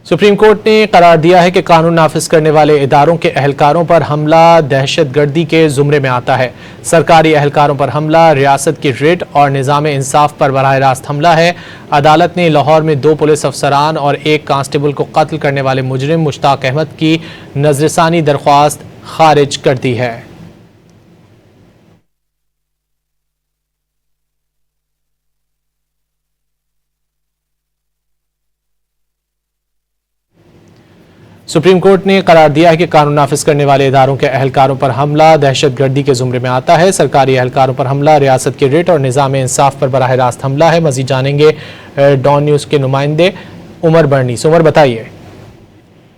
Supreme court ने करार दिया है कि कानून नाफिज करने वाले इदारों के अहलकारों पर हमला दहशत गर्दी के जुमरे में आता है। सरकारी अहलकारों पर हमला रियासत की रिट और निज़ाम इंसाफ पर बराह रास्त हमला है। अदालत ने लाहौर में 2 पुलिस अफसरान और 1 कांस्टेबल को कत्ल करने वाले मुजरिम मुश्ताक अहमद की नजरसानी दरख्वास्त खारिज कर दी है। सुप्रीम कोर्ट ने करार दिया है कि कानून नाफिज करने वाले इदारों के अहलकारों पर हमला दहशत गर्दी के जुमरे में आता है। सरकारी अहलकारों पर हमला रियासत की रिट और निज़ाम इंसाफ पर बराह रास्त हमला है। मज़ीद जानेंगे डॉन न्यूज़ के नुमाइंदे उमर बर्नीस। उमर बताइए।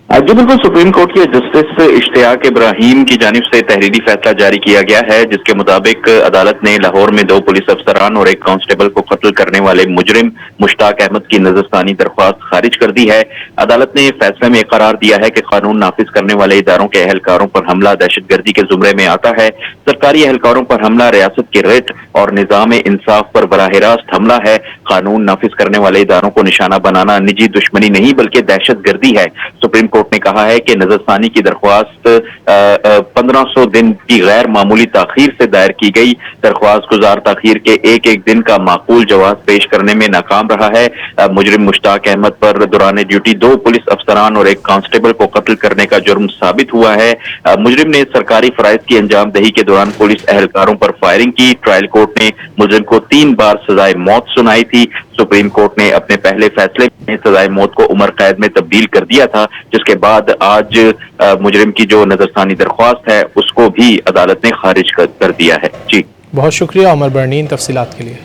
जी बिल्कुल, सुप्रीम कोर्ट के जस्टिस इश्तियाक इब्राहिम की जानिब से तहरीरी फैसला जारी किया गया है, जिसके मुताबिक अदालत ने लाहौर में 2 पुलिस अफसरान और 1 कांस्टेबल को कत्ल करने वाले मुजरिम मुश्ताक अहमद की नजरसानी दरख्वास्त खारिज कर दी है। अदालत ने फैसले में करार दिया है कि कानून नाफिज करने वाले इदारों के अहलकारों पर हमला दहशतगर्दी के जुमरे में आता है। सरकारी अहलकारों पर हमला रियासत की रिट और निज़ाम इंसाफ पर बराह रास्त हमला है। कानून नाफिज करने वाले इदारों को निशाना बनाना निजी दुश्मनी नहीं बल्कि दहशतगर्दी है। सुप्रीम कोर्ट ने कहा है कि नजरसानी की दरख्वास्त 1500 दिन की गैर मामूली ताखीर से दायर की गई। दरख्वास्त गुजार ताखीर के एक दिन का माकूल जवाब पेश करने में नाकाम रहा है। मुजरिम मुश्ताक अहमद पर दौरान ड्यूटी 2 पुलिस अफसरान और 1 कांस्टेबल को कत्ल करने का जुर्म साबित हुआ है। मुजरिम ने सरकारी फराइज की अंजाम दही के दौरान पुलिस एहलकारों पर फायरिंग की। ट्रायल कोर्ट ने मुजरिम को 3 बार सजाए मौत सुनाई थी। सुप्रीम कोर्ट ने अपने पहले फैसले में सजाए मौत को उम्र कैद में तब्दील कर दिया था, जिसके बाद आज मुजरिम की जो नजरसानी दरख्वास्त है उसको भी अदालत ने खारिज कर दिया है। जी बहुत शुक्रिया उमर बर्नीन तफसीलात के लिए।